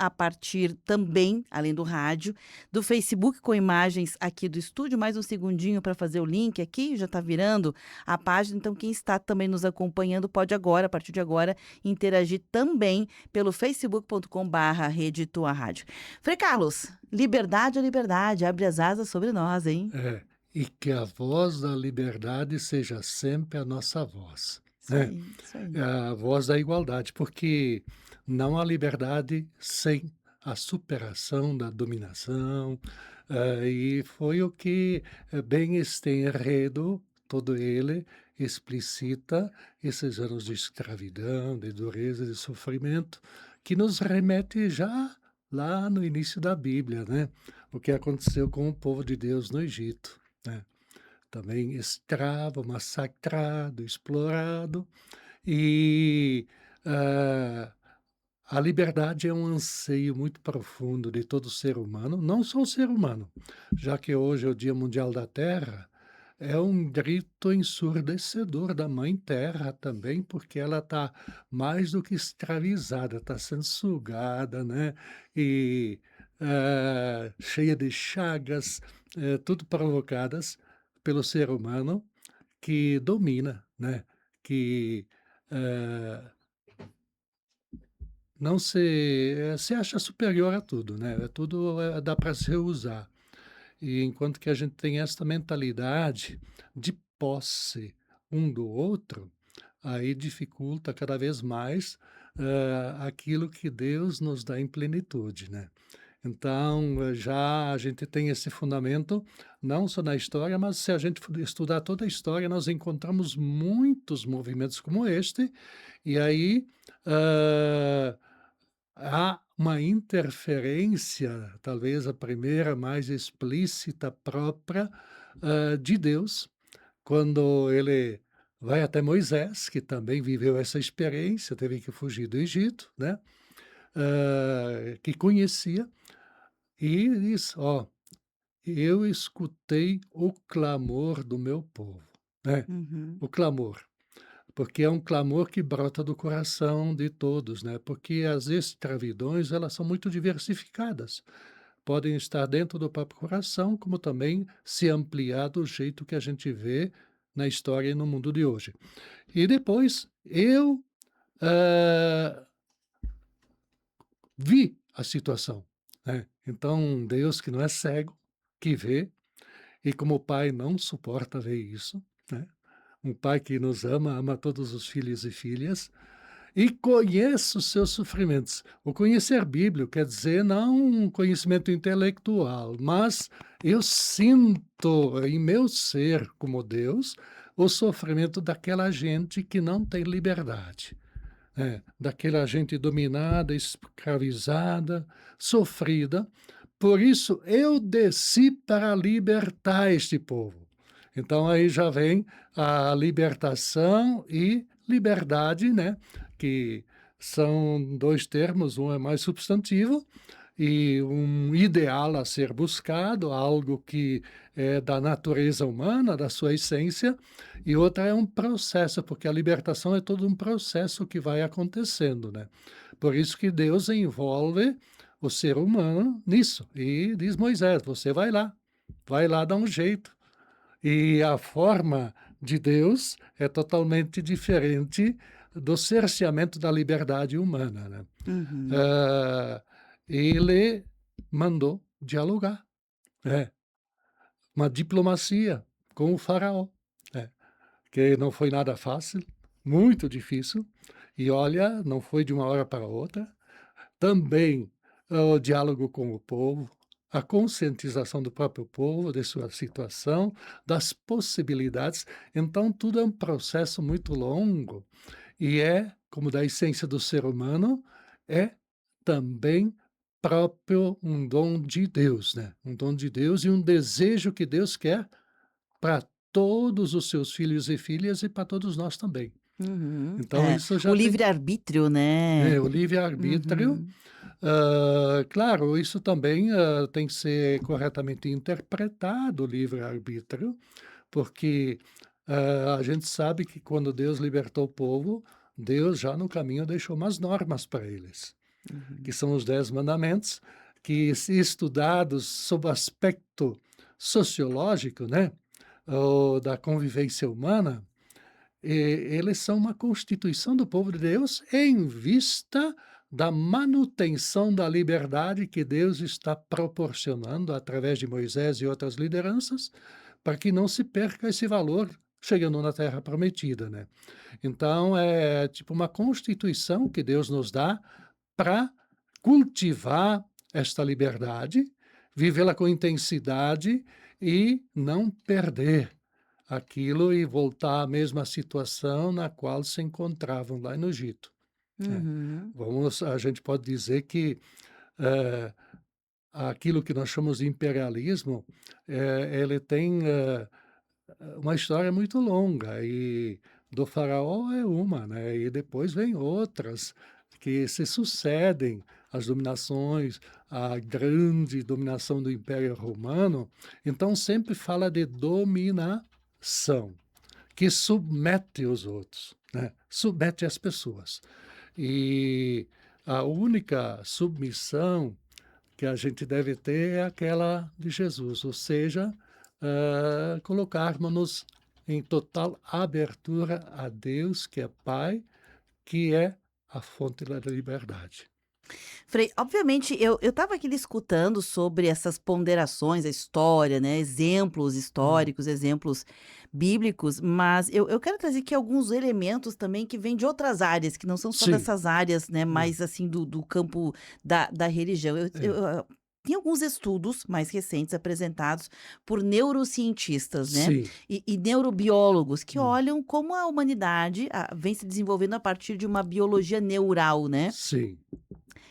a partir também, além do rádio, do Facebook com imagens aqui do estúdio. Mais um segundinho para fazer o link aqui, já está virando a página. Então, quem está também nos acompanhando pode agora, a partir de agora, interagir também pelo facebook.com/barra Rede Tua Rádio. Frei Carlos, liberdade é liberdade, abre as asas sobre nós, hein? É, e que a voz da liberdade seja sempre a nossa voz, Isso né? aí, isso É aí. a voz da igualdade, porque não há liberdade sem a superação da dominação, e foi o que, bem este enredo, todo ele, explicita esses anos de escravidão, de dureza, de sofrimento, que nos remete já lá no início da Bíblia, né, o que aconteceu com o povo de Deus no Egito, né. Também escravo, massacrado, explorado, e, ah, a liberdade é um anseio muito profundo de todo ser humano, não só o ser humano, já que hoje é o Dia Mundial da Terra, é um grito ensurdecedor da Mãe Terra também, porque ela está mais do que escravizada, está sendo sugada, né, e, cheia de chagas, tudo provocadas pelo ser humano que domina, né, que, eh não se acha superior a tudo, né, tudo, dá para se usar. E enquanto que a gente tem essa mentalidade de posse um do outro, aí dificulta cada vez mais, aquilo que Deus nos dá em plenitude, né. Então, já a gente tem esse fundamento, não só na história, mas se a gente for estudar toda a história, nós encontramos muitos movimentos como este, e aí, hã há uma interferência, talvez a primeira mais explícita própria, de Deus, quando ele vai até Moisés, que também viveu essa experiência, teve que fugir do Egito, né, que conhecia, e diz: "Ó, eu escutei o clamor do meu povo", né, Uhum. o clamor. Porque é um clamor que brota do coração de todos, né, porque as escravidões, elas são muito diversificadas. Podem estar dentro do próprio coração, como também se ampliar do jeito que a gente vê na história e no mundo de hoje. E depois eu, hã, vi a situação, né. Então Deus que não é cego, que vê, e como pai não suporta ver isso, né. Um pai que nos ama, ama todos os filhos e filhas, e conheço os seus sofrimentos. O conhecer bíblico quer dizer não um conhecimento intelectual, mas eu sinto em meu ser, como Deus, o sofrimento daquela gente que não tem liberdade, daquela gente dominada, escravizada, sofrida. Por isso eu desci para libertar este povo. Então aí já vem a libertação e liberdade, né, que são 2 termos, um é mais substantivo e um ideal a ser buscado, algo que é da natureza humana, da sua essência, e outra é um processo, porque a libertação é todo um processo que vai acontecendo, né. Por isso que Deus envolve o ser humano nisso, e diz: "Moisés, você vai lá dar um jeito". E a forma de Deus é totalmente diferente do cerceamento da liberdade humana, né. Uhum. Hã, ele mandou dialogar, é, uma diplomacia com o faraó, é, que não foi nada fácil, muito difícil, e olha, não foi de uma hora para outra. Também, o diálogo com o povo, a conscientização do próprio povo, de sua situação, das possibilidades. Então tudo é um processo muito longo e é, como da essência do ser humano, é também próprio um dom de Deus, né, um dom de Deus e um desejo que Deus quer para todos os seus filhos e filhas e para todos nós também. Uhum. Então É, isso o já tem livre-arbítrio, né. o livre-arbítrio. Uhum. Claro, isso também, tem que ser corretamente interpretado, o livre-arbítrio, porque, a gente sabe que quando Deus libertou o povo, Deus já no caminho deixou umas normas para eles. que Uhum. são os 10 mandamentos, que se estudados sob o aspecto sociológico, né, ou da convivência humana, eles são uma constituição do povo de Deus em vista da manutenção da liberdade que Deus está proporcionando através de Moisés e outras lideranças, para que não se perca esse valor chegando na terra prometida, né. Então é tipo uma constituição que Deus nos dá para cultivar esta liberdade, vivê-la com intensidade e não perder aquilo e voltar à mesma situação na qual se encontravam lá no Egito, né. Uhum. A gente pode dizer que, eh, aquilo que nós chamamos de imperialismo, ele tem, uma história muito longa e do faraó é uma, né, e depois vem outras que se sucedem, as dominações, a grande dominação do Império Romano, então sempre fala de dominação, que submete os outros, né, submete as pessoas. E a única submissão que a gente deve ter é aquela de Jesus, ou seja, colocarmos-nos em total abertura a Deus, que é Pai, que é a fonte da liberdade. Frei, obviamente, eu estava aqui lhe escutando sobre essas ponderações, a história, né, exemplos Hum, históricos, exemplos bíblicos, mas eu quero trazer aqui alguns elementos também que vêm de outras áreas, que não são só sim, dessas áreas, né, hã, mais assim do campo da religião. é, Tem alguns estudos mais recentes apresentados por neurocientistas, né, sim, e neurobiólogos que hum, olham como a humanidade vem se desenvolvendo a partir de uma biologia neural, né? sim,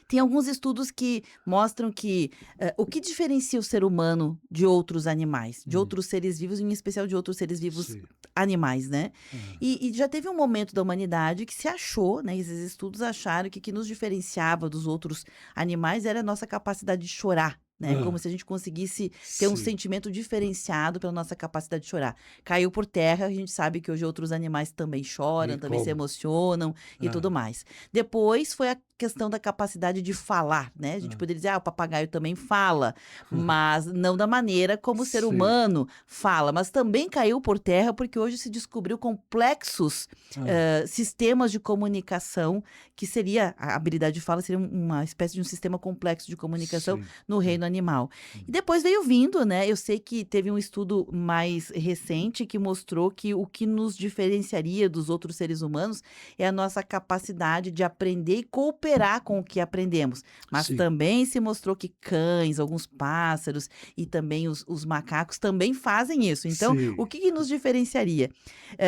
Tem alguns estudos que mostram que, o que diferencia o ser humano de outros animais, de hum, outros seres vivos, em especial de outros seres vivos sim, animais, né. hã, E já teve um momento da humanidade que se achou, né, esses estudos acharam que o que nos diferenciava dos outros animais era a nossa capacidade de chorar, né, como hã, se a gente conseguisse ter um sim, sentimento diferenciado pela nossa capacidade de chorar. Caiu por terra, a gente sabe que hoje outros animais também e choram, também se como? emocionam e tudo Hã, mais. Depois foi a questão da capacidade de falar, né, a gente hã, poderia dizer: "Ah, o papagaio também fala", mas não da maneira como o ser sim, humano fala, mas também caiu por terra, porque hoje se descobriu complexos, hã, sistemas de comunicação, que seria a habilidade de fala seria uma espécie de um sistema complexo de comunicação sim, no hã, reino animal. E hum, depois veio vindo, né, eu sei que teve um estudo mais recente que mostrou que o que nos diferenciaria dos outros seres humanos é a nossa capacidade de aprender e cooperar com o que aprendemos. Mas sim, também se mostrou que cães, alguns pássaros e também os macacos também fazem isso. Então, o sim, que que nos diferenciaria?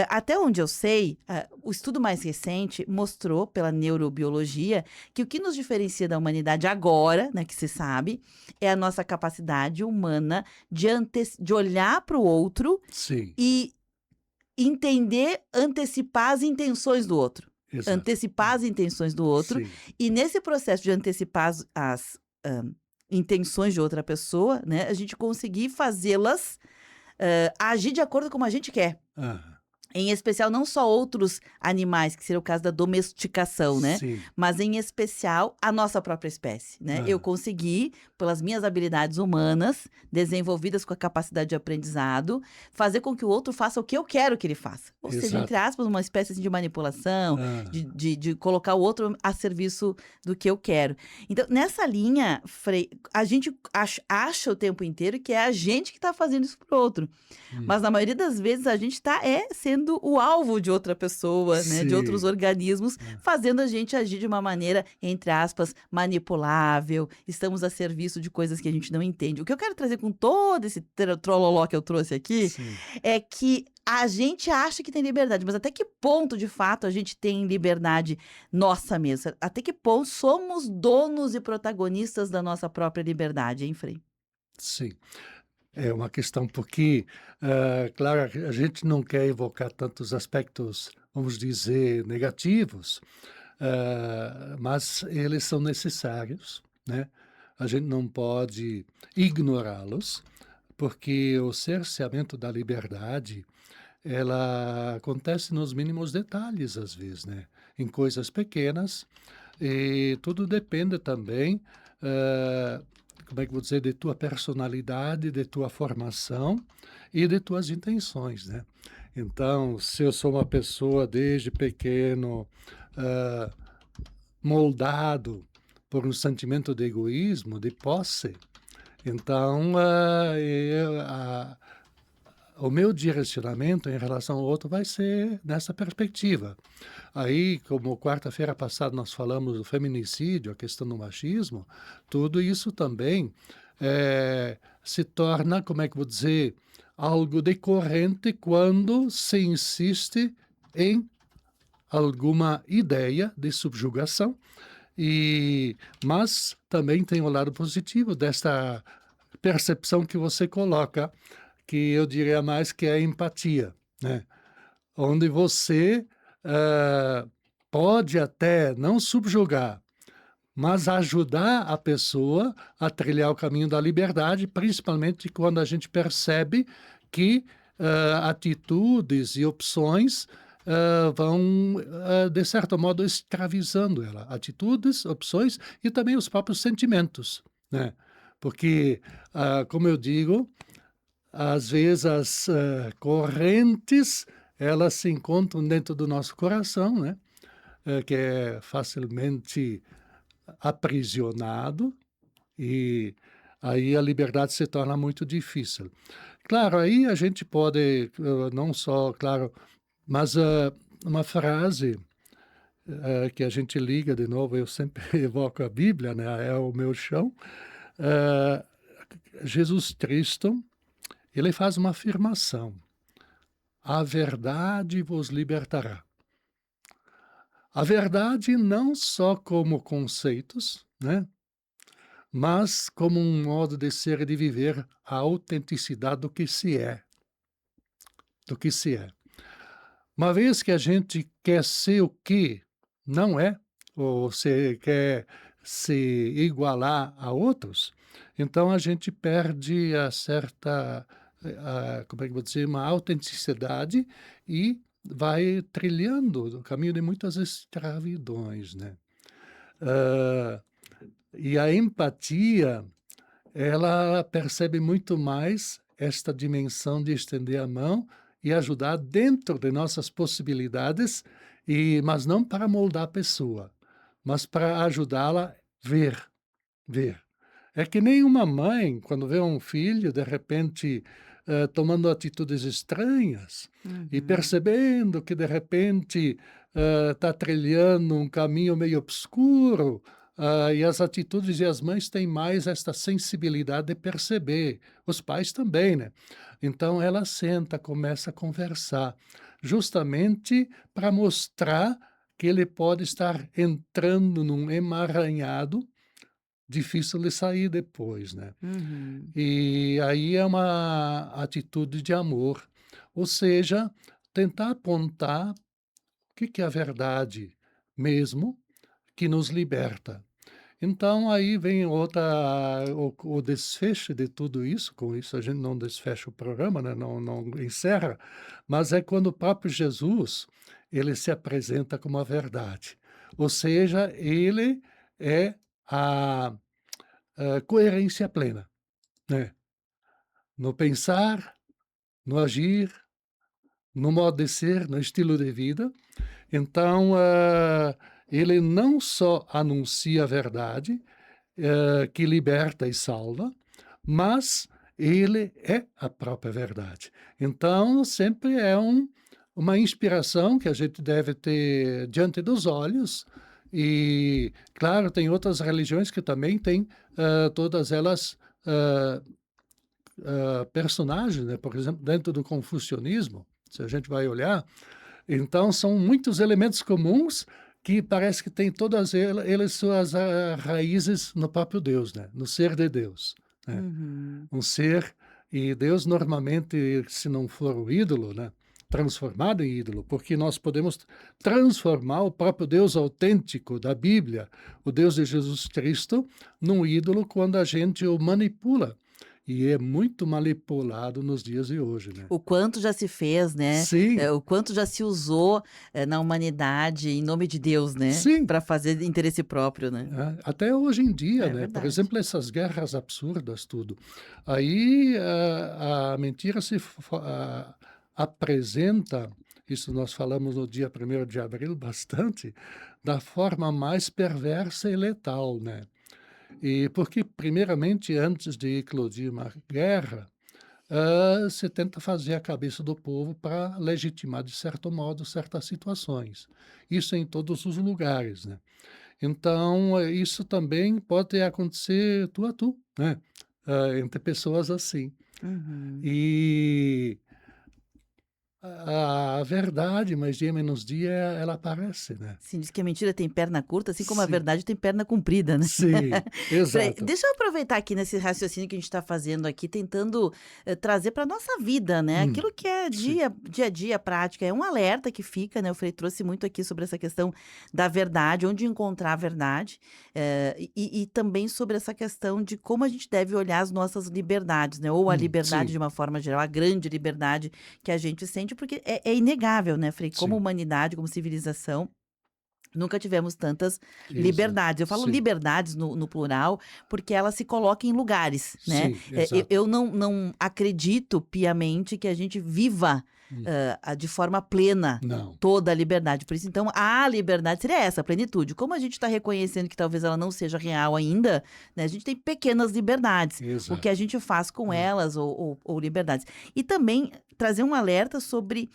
Até onde eu sei, o estudo mais recente mostrou, pela neurobiologia, que o que nos diferencia da humanidade agora, né, que se sabe, é a nossa capacidade humana de olhar para o outro sim, e entender, antecipar as intenções do outro. exato. Antecipar as intenções do outro, Sim, e nesse processo de antecipar as intenções de outra pessoa, né, a gente conseguir fazê-las, agir de acordo com como a gente quer. aham, Em especial, não só outros animais, que seria o caso da domesticação, né, sim, mas em especial a nossa própria espécie, né. Eu hã, consegui, pelas minhas habilidades humanas, desenvolvidas com a capacidade de aprendizado, fazer com que o outro faça o que eu quero que ele faça. Ou seja, entre exato. aspas, uma espécie, assim, de manipulação, Hã, de colocar o outro a serviço do que eu quero. Então, nessa linha, Frei, a gente acha o tempo inteiro que é a gente que está fazendo isso para o outro. hum, Mas na maioria das vezes a gente está sendo o alvo de outra pessoa, né, de outros sim, organismos, hã, fazendo a gente agir de uma maneira, entre aspas, manipulável, estamos a serviço de coisas que a gente não entende. O que eu quero trazer com todo esse trololó que eu trouxe aqui, sim. é que a gente acha que tem liberdade, mas até que ponto de fato a gente tem liberdade nossa mesmo? Até que ponto somos donos e protagonistas da nossa própria liberdade, hein, Frei? Sim, é uma questão porque, claro, a gente não quer evocar tantos aspectos, vamos dizer, negativos, mas eles são necessários, né. A gente não pode ignorá-los, porque o cerceamento da liberdade, ela acontece nos mínimos detalhes, às vezes, né, em coisas pequenas. E tudo depende também, como é que eu vou dizer, de tua personalidade, de tua formação e de tuas intenções, né. Então, se eu sou uma pessoa desde pequeno, hã, moldado por um sentimento de egoísmo, de posse, então, o meu direcionamento em relação ao outro vai ser nessa perspectiva. Aí, como quarta-feira passada nós falamos do feminicídio, a questão do machismo, tudo isso também, se torna, como é que eu vou dizer, algo decorrente quando se insiste em alguma ideia de subjugação, mas também tem o lado positivo desta percepção que você coloca, que eu diria mais que é a empatia, né, onde você, hã, pode até não subjugar, mas ajudar a pessoa a trilhar o caminho da liberdade, principalmente quando a gente percebe que, atitudes e opções, vão, de certo modo, escravizando ela. Atitudes, opções e também os próprios sentimentos, né. Porque, como eu digo, às vezes as, correntes, elas se encontram dentro do nosso coração, né, que é facilmente aprisionado, e aí a liberdade se torna muito difícil. Claro, aí a gente pode, não só, claro, mas, uma frase, que a gente liga de novo, eu sempre evoco a Bíblia, né, é o meu chão. hã, Jesus Cristo, ele faz uma afirmação: "A verdade vos libertará". A verdade não só como conceitos, né, mas como um modo de ser e de viver a autenticidade do que se é. Uma vez que a gente quer ser o que não é, ou se quer se igualar a outros, então a gente perde a certa, como é que eu vou dizer, uma autenticidade e vai trilhando o caminho de muitas escravidões, né. Hã, e a empatia, ela percebe muito mais esta dimensão de estender a mão e ajudar dentro de nossas possibilidades, mas não para moldar a pessoa, mas para ajudá-la a ver. É que nem uma mãe, quando vê um filho, de repente, tomando atitudes estranhas e Uhum. percebendo que, de repente, está trilhando um caminho meio obscuro, e as atitudes e as mães têm mais esta sensibilidade de perceber, os pais também, né. Então ela senta, começa a conversar, justamente para mostrar que ele pode estar entrando num emaranhado difícil de sair depois, né. Uhum. E aí é uma atitude de amor, ou seja, tentar apontar o que que é a verdade mesmo, que nos liberta. Então aí vem outra, o desfecho de tudo isso, com isso a gente não desfecha o programa, né, não encerra, mas é quando o próprio Jesus, ele se apresenta como a verdade, ou seja, ele é a, coerência plena, né, no pensar, no agir, no modo de ser, no estilo de vida. Então, ele não só anuncia a verdade, que liberta e salva, mas ele é a própria verdade. Então, sempre é uma inspiração que a gente deve ter diante dos olhos. E, claro, tem outras religiões que também têm, todas elas, hã personagens, né, por exemplo, dentro do confucionismo, se a gente vai olhar, então são muitos elementos comuns que parece que tem todas eles suas, raízes no próprio Deus, né, no ser de Deus, né. Uhum. Um ser, e Deus normalmente, se não for o ídolo, né, transformado em ídolo, porque nós podemos transformar o próprio Deus autêntico da Bíblia, o Deus de Jesus Cristo, num ídolo quando a gente o manipula. e é muito manipulado nos dias de hoje, né. O quanto já se fez, né, Sim, o quanto já se usou, na humanidade em nome de Deus, né, sim. para fazer interesse próprio, né. Até hoje em dia, É né, por verdade. exemplo, essas guerras absurdas, tudo. Aí, a mentira apresenta, isso nós falamos no dia 1º de abril bastante, da forma mais perversa e letal, né. E porque primeiramente, antes de eclodir uma guerra, você tenta fazer a cabeça do povo para legitimar, de certo modo, certas situações. Isso em todos os lugares, né. Então, isso também pode acontecer tu a tu, né, entre pessoas assim. Uhum. E a verdade, mais dia menos dia, ela aparece, né. Sim, diz que a mentira tem perna curta, assim como a Sim, verdade tem perna comprida, né. sim, Frei, exato. deixa eu aproveitar aqui nesse raciocínio que a gente está fazendo aqui, tentando, trazer para nossa vida, né, aquilo que é Sim, dia a dia, prática, é um alerta que fica, né, o Frei trouxe muito aqui sobre essa questão da verdade, onde encontrar a verdade, e também sobre essa questão de como a gente deve olhar as nossas liberdades, né, ou a liberdade sim, de uma forma geral, a grande liberdade que a gente sente, porque é inegável, né, Frei, como sim, humanidade, como civilização, nunca tivemos tantas exato. liberdades. Eu falo Sim, liberdades no plural, porque ela se coloca em lugares, né. sim, Eu exato. não acredito piamente que a gente viva, Hum, de forma plena não, toda a liberdade. Por isso, então, a liberdade seria essa, a plenitude. Como a gente está reconhecendo que talvez ela não seja real ainda, né, a gente tem pequenas liberdades. O que a exato. gente faz com É, elas ou liberdades. E também trazer um alerta sobre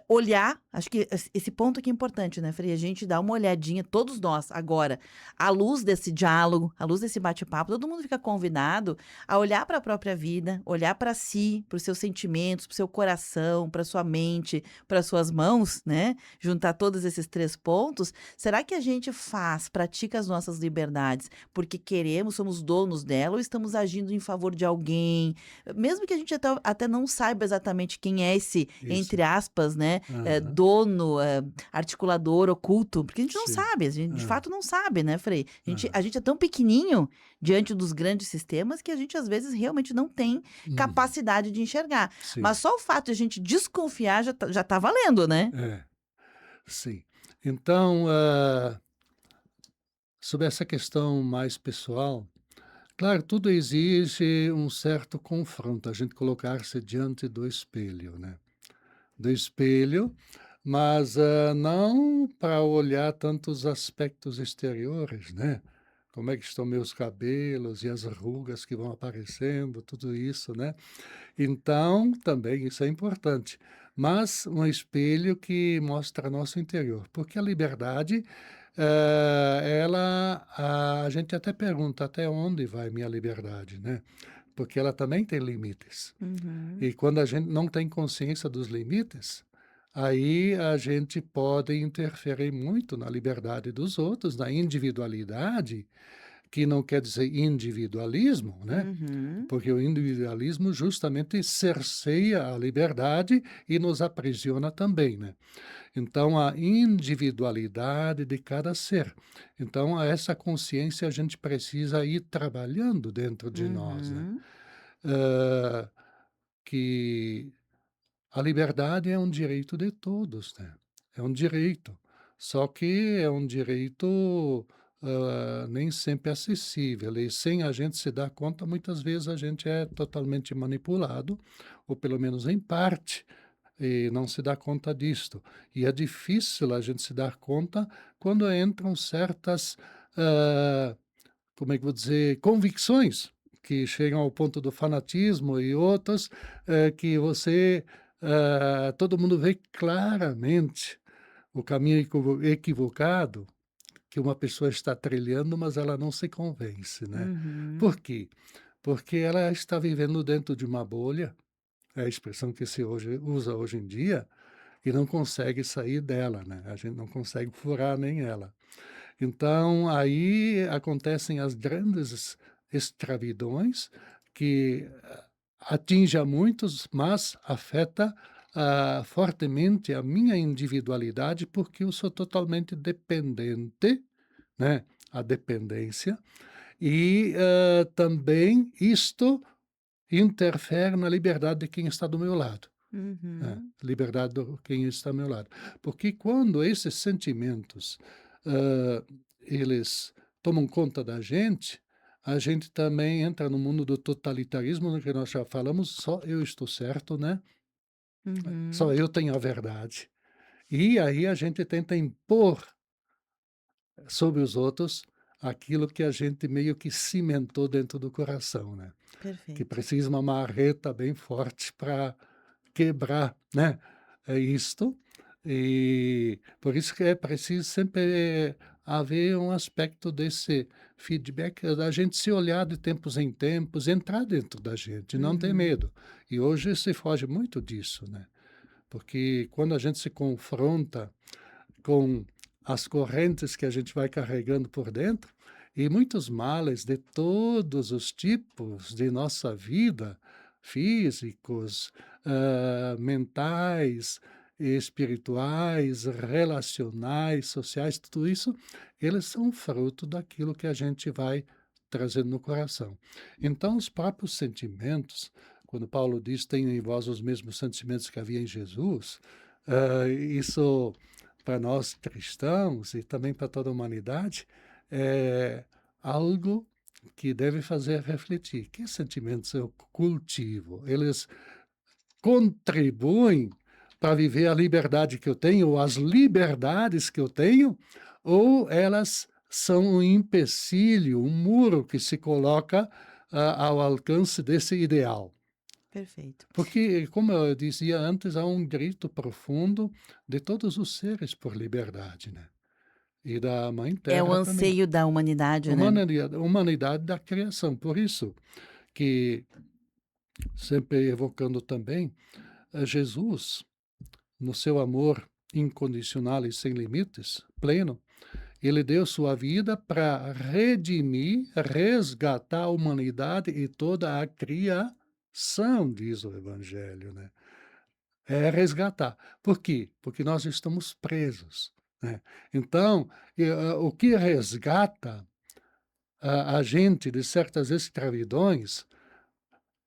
olhar, acho que esse ponto aqui é importante, né, Frei, a gente dá uma olhadinha, todos nós, agora, à luz desse diálogo, à luz desse bate-papo, todo mundo fica convidado a olhar para a própria vida, olhar para si, para os seus sentimentos, para o seu coração, para sua mente, para suas mãos, né, juntar todos esses 3 pontos. Será que a gente pratica as nossas liberdades porque queremos, somos donos dela ou estamos agindo em favor de alguém? Mesmo que a gente até não saiba exatamente quem é esse, isso. entre aspas, né, Aham. dono, articulador oculto, porque a gente não Sim. sabe, a gente de Hã, fato não sabe, né, Frei. A aham. gente é tão pequenininho diante dos grandes sistemas que a gente às vezes realmente não tem Uhum. capacidade de enxergar. Sim. Mas só o fato de a gente desconfiar já tá valendo, né. É, sim. Então, sobre essa questão mais pessoal, claro, tudo exige um certo confronto, a gente colocar-se diante do espelho, né. Do espelho, mas, não para olhar tanto os aspectos exteriores, né. Como é que estão meus cabelos e as rugas que vão aparecendo, tudo isso, né. Então, também isso é importante, mas um espelho que mostra nosso interior, porque a liberdade, ela a gente até pergunta: "Até onde vai minha liberdade?", né, porque ela também tem limites. Uhum. E quando a gente não tem consciência dos limites, aí a gente pode interferir muito na liberdade dos outros, na individualidade, que não quer dizer individualismo, né, Uhum. porque o individualismo justamente cerceia a liberdade e nos aprisiona também, né. Então a individualidade de cada ser. Então a essa consciência a gente precisa ir trabalhando dentro de nós, né. Uhum. Hã, que a liberdade é um direito de todos, né, é um direito, só que é um direito, nem sempre acessível e sem a gente se dar conta, muitas vezes a gente é totalmente manipulado, ou pelo menos em parte, e não se dá conta disto. E é difícil a gente se dar conta quando entram certas, hã, como é que eu vou dizer, convicções que chegam ao ponto do fanatismo e outras, que você, todo mundo vê claramente o caminho equivocado que uma pessoa está trilhando, mas ela não se convence, né. Uhum. Por quê? Porque ela está vivendo dentro de uma bolha, é a expressão que se hoje usa hoje em dia, e não consegue sair dela, né, a gente não consegue furar nem ela. Então, aí acontecem as grandes extravidões que atinge a muitos, mas afeta, fortemente a minha individualidade, porque eu sou totalmente dependente, né, a dependência, e, também isto interfere na liberdade de quem está do meu lado. Uhum. Liberdade de quem está ao meu lado. Porque quando esses sentimentos, eles tomam conta da gente, a gente também entra no mundo do totalitarismo, no que nós já falamos, só eu estou certo, né, só Uhum. eu tenho a verdade. E aí a gente tenta impor sobre os outros aquilo que a gente meio que cimentou dentro do coração, né. Que Perfeito. precisa uma marreta bem forte para quebrar, né, isto, e por isso que é preciso sempre haver um aspecto desse feedback, da gente se olhar de tempos em tempos, entrar dentro da gente, não ter Uhum. medo. E hoje se foge muito disso, né, porque quando a gente se confronta com as correntes que a gente vai carregando por dentro, e muitos males de todos os tipos de nossa vida, físicos, mentais, espirituais, relacionais, sociais, tudo isso, eles são fruto daquilo que a gente vai trazendo no coração. Então, os próprios sentimentos, quando Paulo diz: "Tenham em vós os mesmos sentimentos que havia em Jesus", isso para nós cristãos e também para toda a humanidade, é algo que deve fazer refletir. Que sentimentos eu cultivo? Eles contribuem para viver a liberdade que eu tenho, ou as liberdades que eu tenho, ou elas são um empecilho, um muro que se coloca ao alcance desse ideal? Perfeito. Porque, como eu dizia antes, há um grito profundo de todos os seres por liberdade, né? E da Mãe É o Terra também. anseio da humanidade, né? Humanidade da criação. Por isso que, sempre evocando também, Jesus, no seu amor incondicional e sem limites, pleno, ele deu sua vida para redimir, resgatar a humanidade e toda a criação, diz o Evangelho, né? É resgatar. Por quê? Porque nós estamos presos, né. Então, o que resgata a gente de certas escravidões,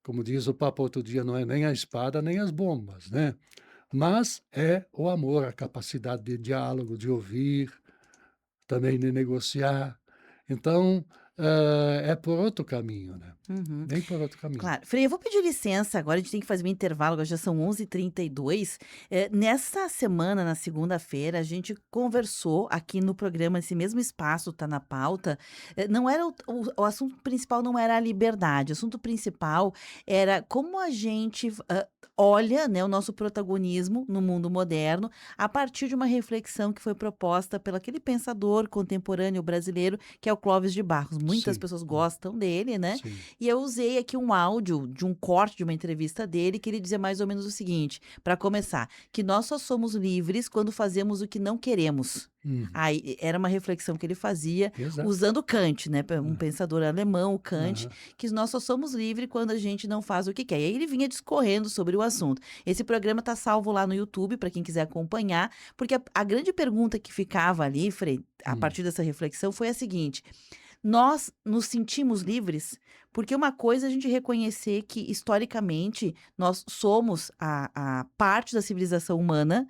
como diz o Papa outro dia, não é nem a espada nem as bombas, né, mas é o amor, a capacidade de diálogo, de ouvir, também de negociar. Então, é por outro caminho, né, Uhum. bem por outro caminho. Claro. Frei, eu vou pedir licença agora, a gente tem que fazer um intervalo, agora já são 11h32. Nessa semana, na segunda-feira, a gente conversou aqui no programa, esse mesmo espaço tá na pauta, não era o assunto principal não era a liberdade, o assunto principal era como a gente, olha, né, o nosso protagonismo no mundo moderno, a partir de uma reflexão que foi proposta pelo aquele pensador contemporâneo brasileiro, que é o Clóvis de Barros. Muitas Sim, pessoas gostam dele, né, sim, e eu usei aqui um áudio de um corte de uma entrevista dele, que ele dizia mais ou menos o seguinte, para começar, que nós só somos livres quando fazemos o que não queremos. uhum, Aí era uma reflexão que ele fazia exato. usando Kant, né, um Hã, pensador alemão, o Kant, aham, que nós só somos livres quando a gente não faz o que quer. E aí ele vinha discorrendo sobre o assunto. Esse programa está salvo lá no YouTube para quem quiser acompanhar, porque a grande pergunta que ficava ali, Frei, a hum, partir dessa reflexão foi a seguinte: nós nos sentimos livres, porque uma coisa é a gente reconhecer que, historicamente, nós somos a parte da civilização humana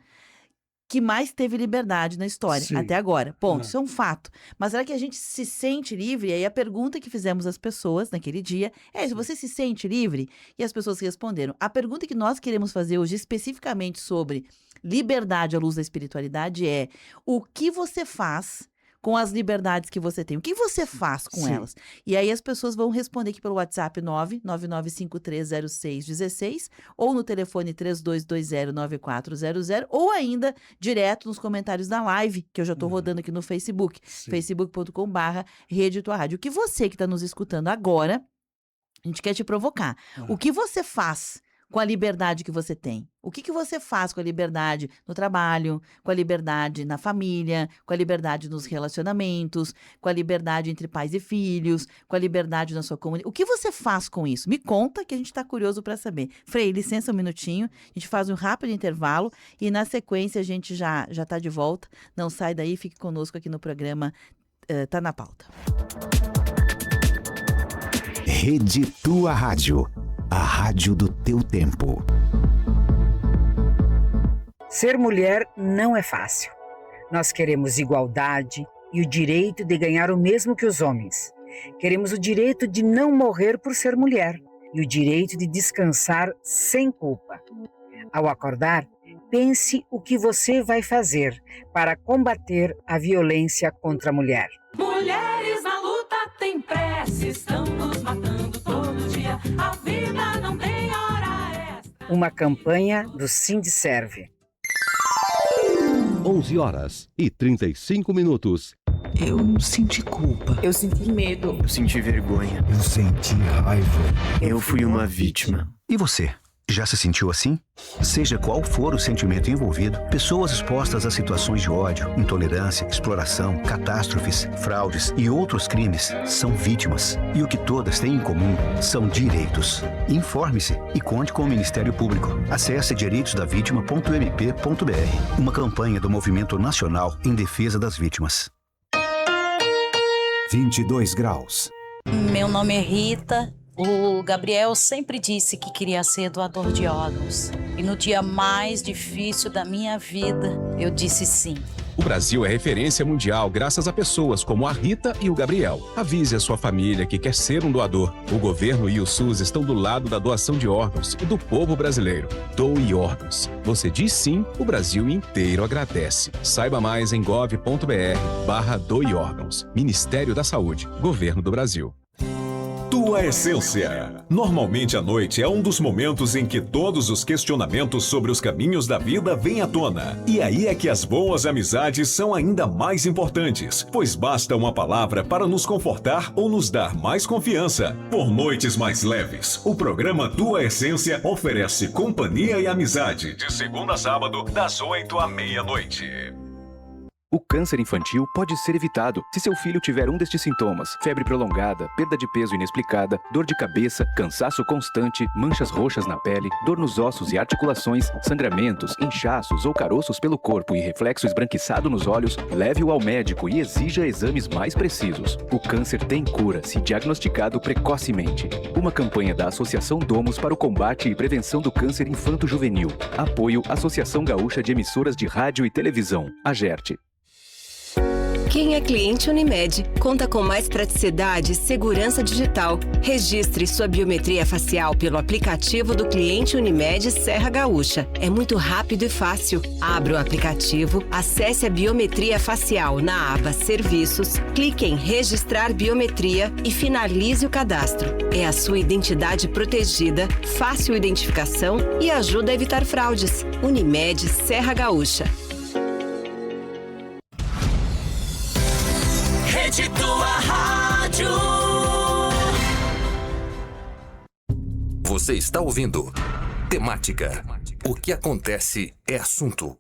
que mais teve liberdade na história, até sim. agora. Ponto. Hã, Isso é um fato. Mas será que a gente se sente livre? E aí a pergunta que fizemos às pessoas naquele dia é: se sim, você se sente livre? E as pessoas responderam. A pergunta que nós queremos fazer hoje, especificamente sobre liberdade à luz da espiritualidade, é: o que você faz com as liberdades que você tem? O que você faz com sim. elas? E aí as pessoas vão responder aqui pelo WhatsApp 999530616 ou no telefone 32209400 ou ainda direto nos comentários da live, que eu já estou Aham, rodando aqui no Facebook, sim. facebook.com/Rede Tua Rádio. O que você que está nos escutando agora, a gente quer te provocar. O Hã, que você faz com a liberdade que você tem? O que você faz com a liberdade no trabalho, com a liberdade na família, com a liberdade nos relacionamentos, com a liberdade entre pais e filhos, com a liberdade na sua comunidade? O que você faz com isso? Me conta que a gente está curioso para saber. Frei, licença um minutinho, a gente faz um rápido intervalo e na sequência a gente já está de volta. Não sai daí, fique conosco aqui no programa Tá na Pauta. Rede Tua Rádio. a rádio do teu tempo. Ser mulher não é fácil. Nós queremos igualdade e o direito de ganhar o mesmo que os homens. Queremos o direito de não morrer por ser mulher e o direito de descansar sem culpa. Ao acordar, pense o que você vai fazer para combater a violência contra a mulher. Mulheres na luta têm pressa, estão nos matando todo dia. A vida não tem hora extra. Uma campanha do Sindserve. 11h35. Eu senti culpa. Eu senti medo. Eu senti vergonha. Eu senti raiva. Eu fui uma vítima. E você? Já se sentiu assim? Seja qual for o sentimento envolvido, pessoas expostas a situações de ódio, intolerância, exploração, catástrofes, fraudes e outros crimes são vítimas. E o que todas têm em comum são direitos. Informe-se e conte com o Ministério Público. Acesse direitosdavitima.mp.br. Uma campanha do Movimento Nacional em Defesa das Vítimas. 22 graus. Meu nome é Rita. O Gabriel sempre disse que queria ser doador de órgãos. E no dia mais difícil da minha vida, eu disse sim. O Brasil é referência mundial graças a pessoas como a Rita e o Gabriel. Avise a sua família que quer ser um doador. O governo e o SUS estão do lado da doação de órgãos e do povo brasileiro. Doe órgãos. Você diz sim, o Brasil inteiro agradece. Saiba mais em gov.br/doe órgãos. Ministério da Saúde. Governo do Brasil. Tua Essência. Normalmente a noite é um dos momentos em que todos os questionamentos sobre os caminhos da vida vêm à tona. E aí é que as boas amizades são ainda mais importantes, pois basta uma palavra para nos confortar ou nos dar mais confiança. Por noites mais leves, o programa Tua Essência oferece companhia e amizade, de segunda a sábado, das 8 à meia-noite. O câncer infantil pode ser evitado se seu filho tiver um destes sintomas: febre prolongada, perda de peso inexplicada, dor de cabeça, cansaço constante, manchas roxas na pele, dor nos ossos e articulações, sangramentos, inchaços ou caroços pelo corpo e reflexo esbranquiçado nos olhos. Leve-o ao médico e exija exames mais precisos. O câncer tem cura se diagnosticado precocemente. Uma campanha da Associação Domus para o combate e prevenção do câncer infanto-juvenil. Apoio Associação Gaúcha de Emissoras de Rádio e Televisão, AGERT. Quem é cliente Unimed conta com mais praticidade e segurança digital. Registre sua biometria facial pelo aplicativo do cliente Unimed Serra Gaúcha. É muito rápido e fácil. Abra o aplicativo, acesse a biometria facial na aba Serviços, clique em Registrar Biometria e finalize o cadastro. É a sua identidade protegida, fácil identificação e ajuda a evitar fraudes. Unimed Serra Gaúcha. Rede Tua Rádio. Você está ouvindo Temática. O que acontece é assunto.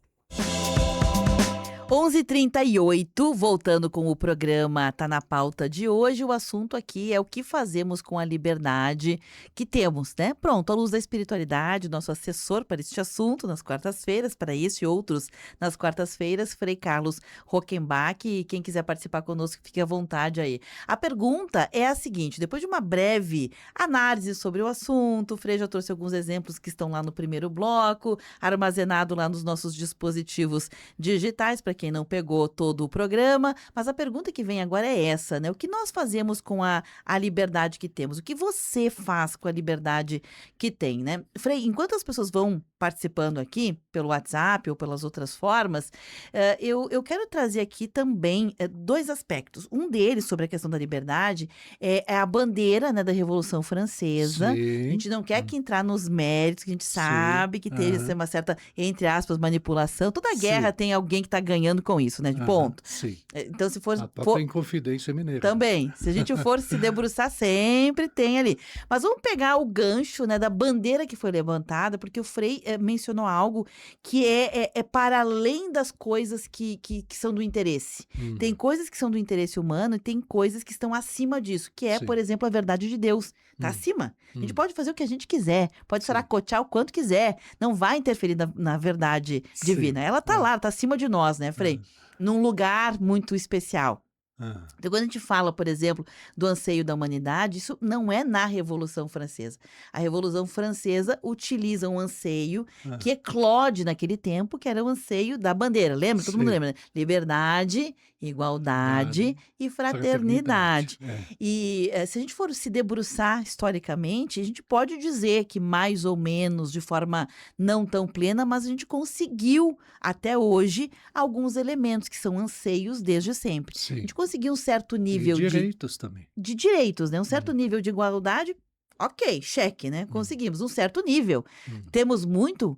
11h38, voltando com o programa Tá na Pauta de hoje. O assunto aqui é o que fazemos com a liberdade que temos, né? Pronto, à luz da espiritualidade, nosso assessor para este assunto nas quartas-feiras, para esse e outros nas quartas-feiras, Frei Carlos Rockenbach. E quem quiser participar conosco, fique à vontade aí. A pergunta é a seguinte: depois de uma breve análise sobre o assunto, o Frei já trouxe alguns exemplos que estão lá no primeiro bloco, armazenado lá nos nossos dispositivos digitais, para quem não pegou todo o programa, mas a pergunta que vem agora é essa, né? O que nós fazemos com a liberdade que temos? O que você faz com a liberdade que tem, né? Frei, enquanto as pessoas vão participando aqui, pelo WhatsApp ou pelas outras formas, eu quero trazer aqui também dois aspectos. Um deles, sobre a questão da liberdade, é a bandeira, né, da Revolução Francesa. Sim. A gente não quer que entrar nos méritos, que a gente sabe que teve uma certa, entre aspas, manipulação. Toda guerra tem alguém que está ganhando com isso, né? De ponto. Sim. Então, se for... A própria Inconfidência Mineira. Também. Se a gente for se debruçar, sempre tem ali. Mas vamos pegar o gancho, né, da bandeira que foi levantada, porque o Frei mencionou algo que é para além das coisas que são do interesse. Tem coisas que são do interesse humano e tem coisas que estão acima disso, que é, por exemplo, a verdade de Deus. Está acima. A gente pode fazer o que a gente quiser, pode saracotear o quanto quiser, não vai interferir na verdade divina. Ela está lá, está acima de nós, né, Frei? Num lugar muito especial. Hã. Então, quando a gente fala, por exemplo, do anseio da humanidade, isso não é na Revolução Francesa. A Revolução Francesa utiliza um anseio que Hã. eclode naquele tempo, que era o anseio da bandeira. Lembra? Todo mundo Sim. lembra, né? Liberdade, igualdade Verdade, e fraternidade. fraternidade. É. E se a gente for se debruçar historicamente, a gente pode dizer que mais ou menos, de forma não tão plena, mas a gente conseguiu até hoje alguns elementos que são anseios desde sempre. A Sim. gente conseguiu um certo E nível direitos também. de direitos, né? Um certo Hum. nível de igualdade, ok, cheque, né? Hum. Conseguimos um certo nível. Hum. Temos muito?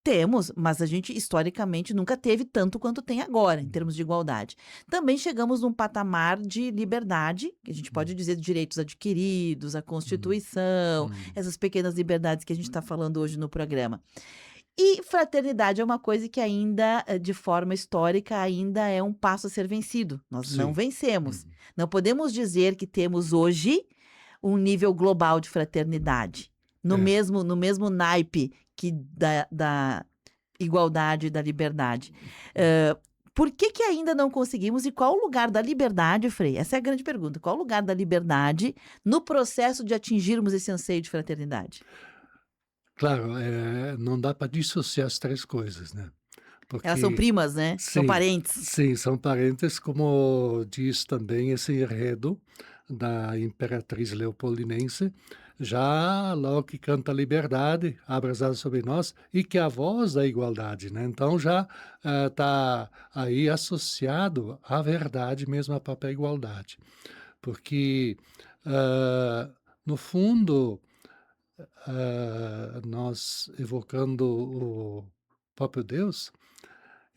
Temos, mas a gente historicamente nunca teve tanto quanto tem agora, em Hum. termos de igualdade. Também chegamos num patamar de liberdade, que a gente pode Hum. dizer de direitos adquiridos, a Hum. Constituição, Hum. essas pequenas liberdades que a gente está falando hoje no programa. E fraternidade é uma coisa que ainda, de forma histórica, ainda é um passo a ser vencido. Nós não Sim. vencemos. Uhum. Não podemos dizer que temos hoje um nível global de fraternidade, no É. mesmo naipe que da igualdade e da liberdade. Por que que ainda não conseguimos e qual o lugar da liberdade, Frei? Essa é a grande pergunta. Qual o lugar da liberdade no processo de atingirmos esse anseio de fraternidade? Claro, não dá para dissociar as 3 coisas, né, Elas são porque primas, né? São sim, parentes. sim, são parentes, como diz também esse enredo da imperatriz leopoldinense, já logo que canta a liberdade, abra as asas sobre nós, e que é a voz da igualdade, né, então já, está aí associado à verdade mesmo, à própria igualdade. Porque, no fundo, nós evocando o próprio Deus,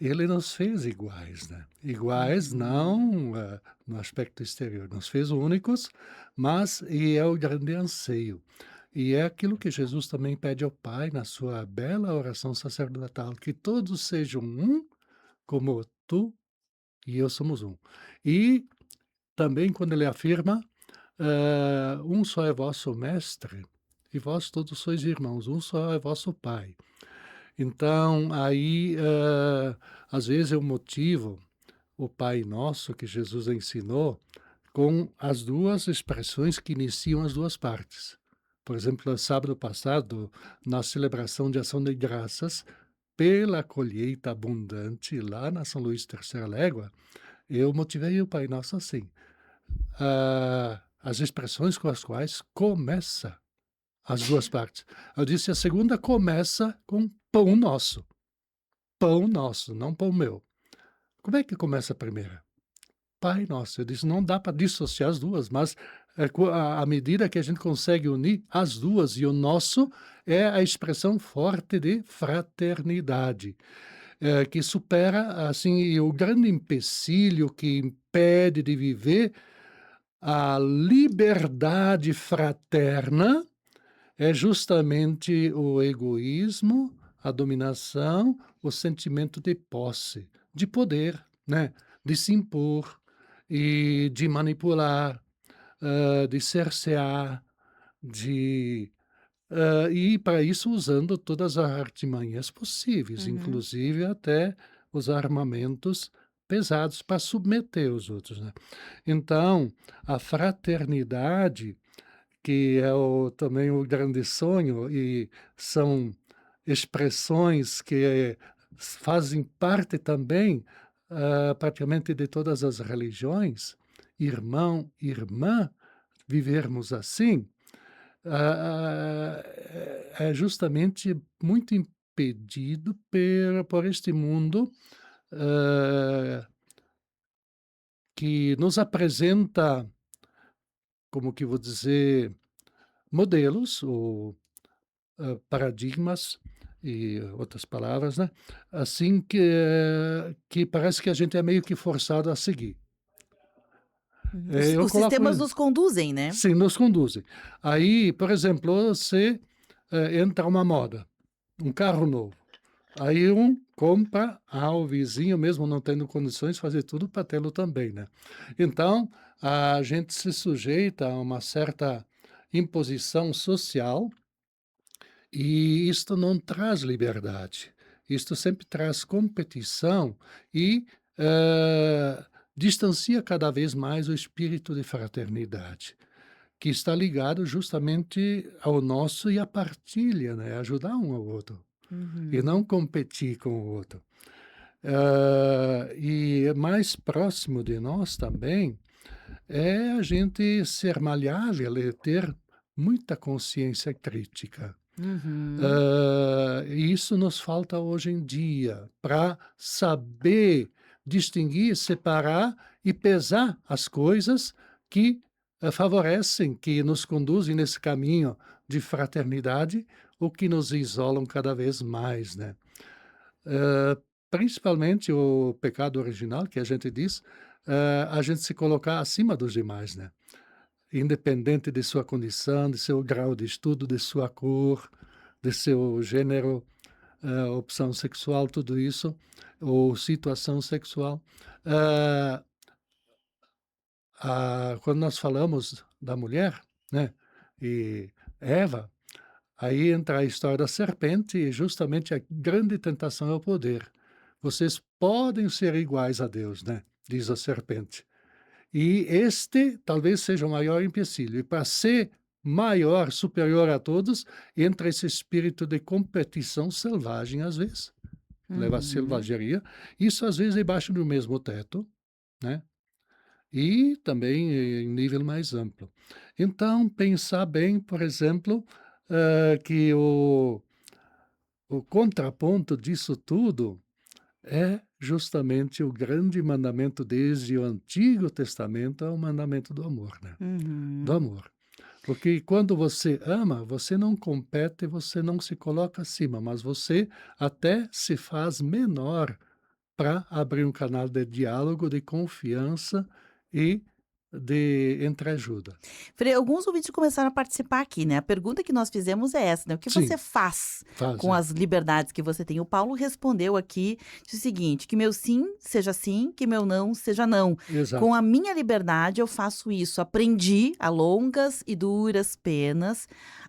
ele nos fez iguais, né. Iguais Uhum. não, no aspecto exterior, nos fez únicos, mas e é o grande anseio. E é aquilo que Jesus também pede ao Pai na sua bela oração sacerdotal, que todos sejam um, como tu e eu somos um. E também quando ele afirma, um só é vosso mestre, e vós todos sois irmãos, um só é vosso Pai. Então, aí, às vezes eu motivo o Pai Nosso que Jesus ensinou com as 2 expressões que iniciam as 2 partes. Por exemplo, no sábado passado, na celebração de ação de graças pela colheita abundante lá na São Luís Terceira Légua, eu motivei o Pai Nosso assim, as expressões com as quais começa as 2 partes. Eu disse: "A segunda começa com pão nosso, não pão meu". Como é que começa a primeira? Pai nosso. Eu disse: "Não dá para dissociar as 2, mas, à medida que a gente consegue unir as 2 e o nosso é a expressão forte de fraternidade, que supera, assim, o grande empecilho que impede de viver a liberdade fraterna é justamente o egoísmo, a dominação, o sentimento de posse, de poder, né, de se impor e de manipular, de cercear, de e para isso usando todas as artimanhas possíveis, Uhum. inclusive até os armamentos pesados para submeter os outros, né. Então, a fraternidade que é o também o grande sonho e são expressões que fazem parte também, praticamente de todas as religiões, irmão, irmã, vivermos assim, é justamente muito impedido por este mundo, hã, que nos apresenta, como que vou dizer, modelos ou paradigmas e outras palavras, né, assim que parece que a gente é meio que forçado a seguir. Uhum. Os Eu os coloco sistemas nos conduzem, né? sim, nos conduzem. Aí, por exemplo, você, entra uma moda, um carro novo, aí um compra ao vizinho, mesmo não tendo condições, fazer tudo para tê-lo também, né. Então, a gente se sujeita a uma certa imposição social e isto não traz liberdade. Isto sempre traz competição e, distancia cada vez mais o espírito de fraternidade, que está ligado justamente ao nosso e à partilha, né? Ajudar um ao outro e Uhum. não competir com o outro. E mais próximo de nós também é a gente ser maleável e ter muita consciência crítica. Uhum. E isso nos falta hoje em dia, para saber distinguir, separar e pesar as coisas que favorecem, que nos conduzem nesse caminho de fraternidade ou que nos isolam cada vez mais, né? Eh, Principalmente o pecado original, que a gente diz, a gente se colocar acima dos demais, né? Independente de sua condição, de seu grau de estudo, de sua cor, de seu gênero, opção sexual, tudo isso, ou situação sexual. Ah, Quando nós falamos da mulher, né, e Eva, aí entra a história da serpente e justamente a grande tentação é o poder. Vocês podem ser iguais a Deus, né, diz a serpente. E este talvez seja o maior empecilho. E para ser maior, superior a todos, entra esse espírito de competição selvagem, às vezes. Leva à Uhum. selvageria. Isso, às vezes, debaixo do mesmo teto, né? E também em nível mais amplo. Então, pensar bem, por exemplo, que o contraponto disso tudo é justamente o grande mandamento desde o Antigo Testamento, é o mandamento do amor, né? Do Uhum. amor. Porque quando você ama, você não compete, você não se coloca acima, mas você até se faz menor para abrir um canal de diálogo, de confiança e de entreajuda. Frei, alguns ouvintes começaram a participar aqui, né? A pergunta que nós fizemos é essa, né? O que você Sim, faz faz, com é. as liberdades que você tem? O Paulo respondeu aqui disse o seguinte: que meu sim seja sim, que meu não seja não. Com Exato. a minha liberdade eu faço isso. Aprendi a longas e duras penas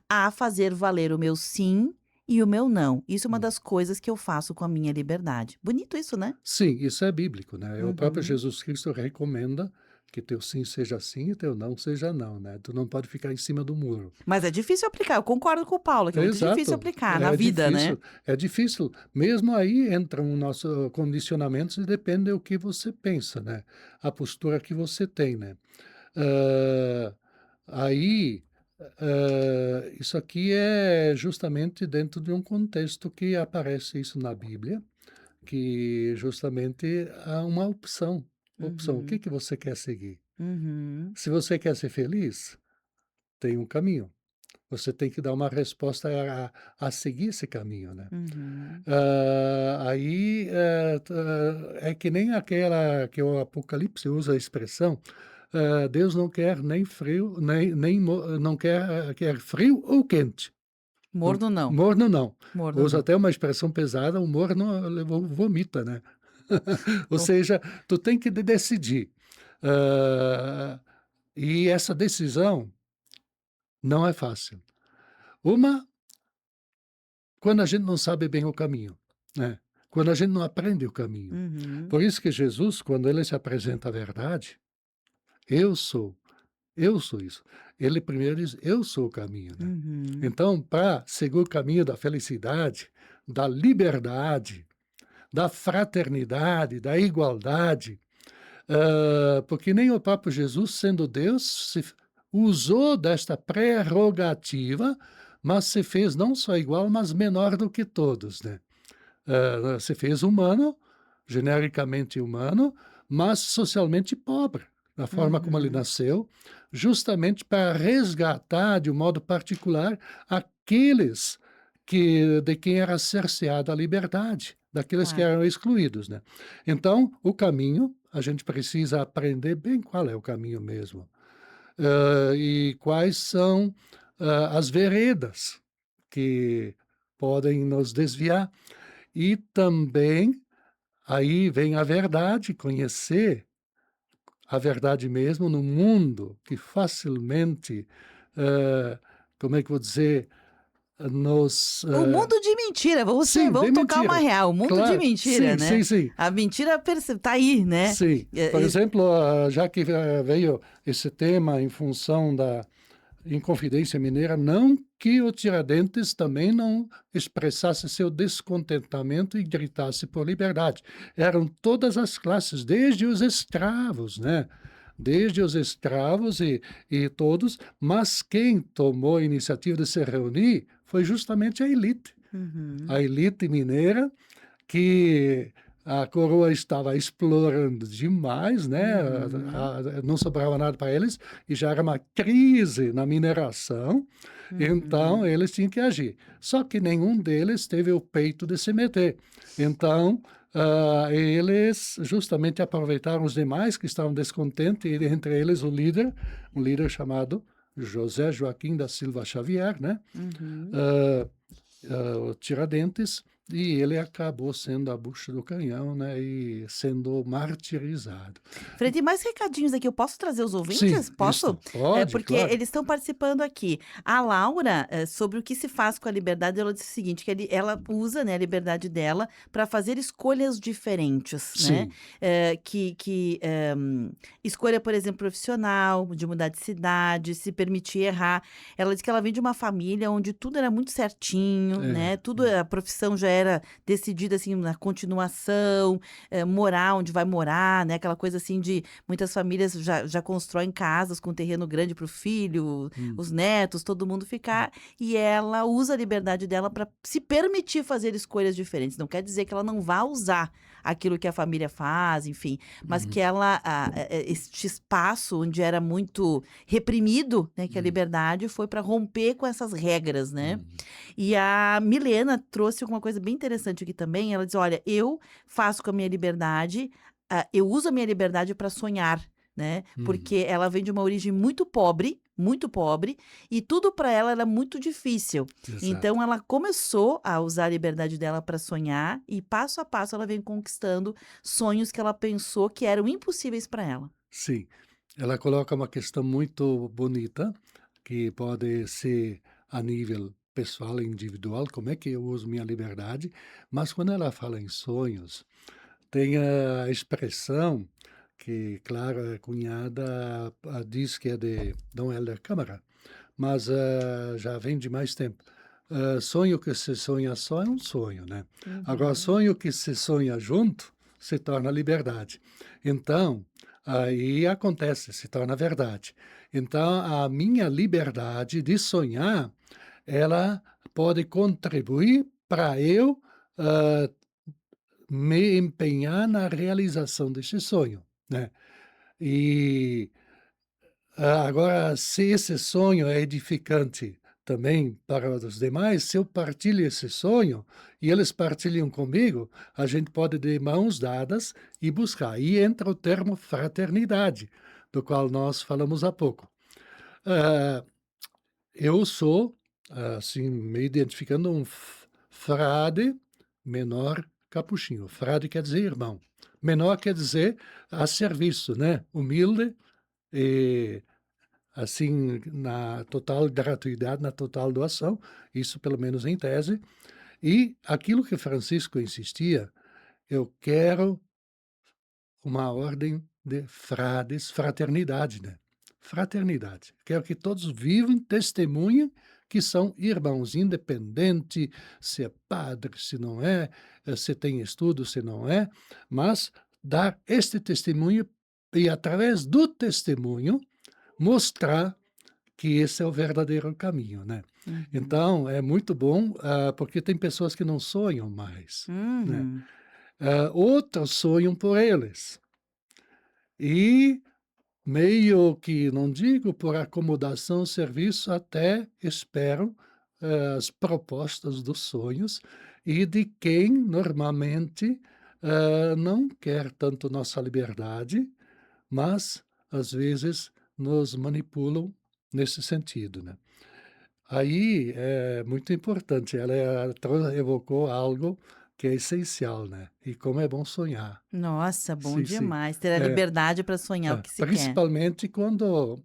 a fazer valer o meu sim e o meu não. Isso é uma Hum. das coisas que eu faço com a minha liberdade. Bonito isso, né? Sim, isso é bíblico, né? O próprio Uhum. Jesus Cristo recomenda que teu sim seja sim e teu não seja não, né? Tu não pode ficar em cima do muro. Mas é difícil aplicar. Eu concordo com o Paulo, que é muito difícil Exato, aplicar na vida, né? é difícil. Mesmo aí entram o nosso condicionamentos e depende do que você pensa, né? A postura que você tem, né? Hã, aí, isso aqui é justamente dentro de um contexto que aparece isso na Bíblia, que justamente há uma opção. O que Uhum. que você quer seguir? Uhum. Se você quer ser feliz, tem um caminho. Você tem que dar uma resposta a seguir esse caminho, né. Uhum. Aí, é que nem aquela que o Apocalipse usa a expressão, Deus não quer nem frio, nem não quer quer frio ou quente. Não, Morno não. morno não. Morno Usa não. até uma expressão pesada, o morno vomita, né. Ou Oh. seja, tu tem que decidir. Hã, e essa decisão não é fácil. Uma, quando a gente não sabe bem o caminho, né, quando a gente não aprende o caminho. Uhum. Por isso que Jesus, quando ele se apresenta a verdade, "Eu sou, eu sou isso". Ele primeiro diz: "Eu sou o caminho", né. Uhum. Então, para seguir o caminho da felicidade, da liberdade, da fraternidade, da igualdade, porque nem o próprio Jesus, sendo Deus, usou desta prerrogativa, mas se fez não só igual, mas menor do que todos, né. Se fez humano, genericamente humano, mas socialmente pobre, da forma como ele Uhum. nasceu, justamente para resgatar de um modo particular aqueles de quem era cerceada a liberdade, daqueles que Claro. eram excluídos, né. Então, o caminho, a gente precisa aprender bem qual é o caminho mesmo, e quais são, as veredas que podem nos desviar. E também, aí vem a verdade, conhecer a verdade mesmo no mundo que facilmente, como é que eu vou dizer, O mundo de mentira, vamos Sim, vamos de tocar uma mentira. real, o mundo de Claro, mentira, sim, né? sim. A mentira tá aí, né? Sim. Por exemplo, já que veio esse tema em função da Inconfidência Mineira, não que o Tiradentes também não expressasse seu descontentamento e gritasse por liberdade. Eram todas as classes, desde os escravos, né? Desde os escravos e todos, mas quem tomou a iniciativa de se reunir foi justamente a elite. A elite mineira, que a coroa estava explorando demais, né? Não sobrava nada para eles, e já era uma crise na mineração, então eles tinham que agir. Só que nenhum deles teve o peito de se meter. Então, eles justamente aproveitaram os demais que estavam descontentes, e entre eles um líder chamado José Joaquim da Silva Xavier, né? O Tiradentes, e ele acabou sendo a bucha do canhão, né, e sendo martirizado. Frei, tem mais recadinhos aqui. Eu posso trazer os Sim, ouvintes? Posso? isso, pode, Porque claro. eles estão participando aqui. A Laura, sobre o que se faz com a liberdade, ela disse o seguinte, que ela usa, né, a liberdade dela para fazer escolhas diferentes, né? Sim. Escolha, por exemplo, profissional, de mudar de cidade, se permitir errar. Ela disse que ela vem de uma família onde tudo era muito certinho, né? Tudo, a profissão já era decidida assim na continuação, morar onde vai morar, né? Aquela coisa assim de muitas famílias já constroem casas com terreno grande para o filho, os netos, todo mundo ficar. E ela usa a liberdade dela para se permitir fazer escolhas diferentes. Não quer dizer que ela não vá usar aquilo que a família faz, enfim, mas que ela, este espaço onde era muito reprimido, né, que a liberdade foi para romper com essas regras, né? E a Milena trouxe uma coisa bem interessante aqui também. Ela diz: olha, eu faço com a minha liberdade, eu uso a minha liberdade para sonhar, né? Porque ela vem de uma origem muito pobre, e tudo para ela era muito difícil. Exato. Então ela começou a usar a liberdade dela para sonhar, e passo a passo ela vem conquistando sonhos que ela pensou que eram impossíveis para ela. Sim, ela coloca uma questão muito bonita, que pode ser a nível pessoal e individual, como é que eu uso minha liberdade, mas quando ela fala em sonhos, tem a expressão que, claro, a cunhada diz que é de Dom Helder Câmara, mas já vem de mais tempo. Sonho que se sonha só é um sonho, né? Agora, sonho que se sonha junto se torna liberdade. Então, aí acontece, se torna verdade. Então, a minha liberdade de sonhar, ela pode contribuir para eu me empenhar na realização desse sonho, né? E agora, se esse sonho é edificante também para os demais, se eu partilho esse sonho e eles partilham comigo, a gente pode de mãos dadas e buscar. Aí entra o termo fraternidade, do qual nós falamos há pouco. Eu sou, assim, me identificando um frade menor capuchinho. Frade quer dizer irmão. Menor quer dizer a serviço, né? Humilde e assim, na total gratuidade, na total doação, isso pelo menos em tese. E aquilo que Francisco insistia, eu quero uma ordem de frades, fraternidade, né? Fraternidade. Quero que todos vivam, testemunhem que são irmãos, independente se é padre, se não é, se tem estudo, se não é, mas dar este testemunho e, através do testemunho, mostrar que esse é o verdadeiro caminho, né? Então, é muito bom, porque tem pessoas que não sonham mais, né? Outros sonham por eles. E meio que, não digo por acomodação, serviço, até esperam as propostas dos sonhos e de quem normalmente não quer tanto nossa liberdade, mas às vezes nos manipulam nesse sentido, né? Aí é muito importante, ela evocou algo que é essencial, né? E como é bom sonhar. Nossa, bom Sim, sim. demais. Ter a liberdade para sonhar o que se quer. Principalmente quando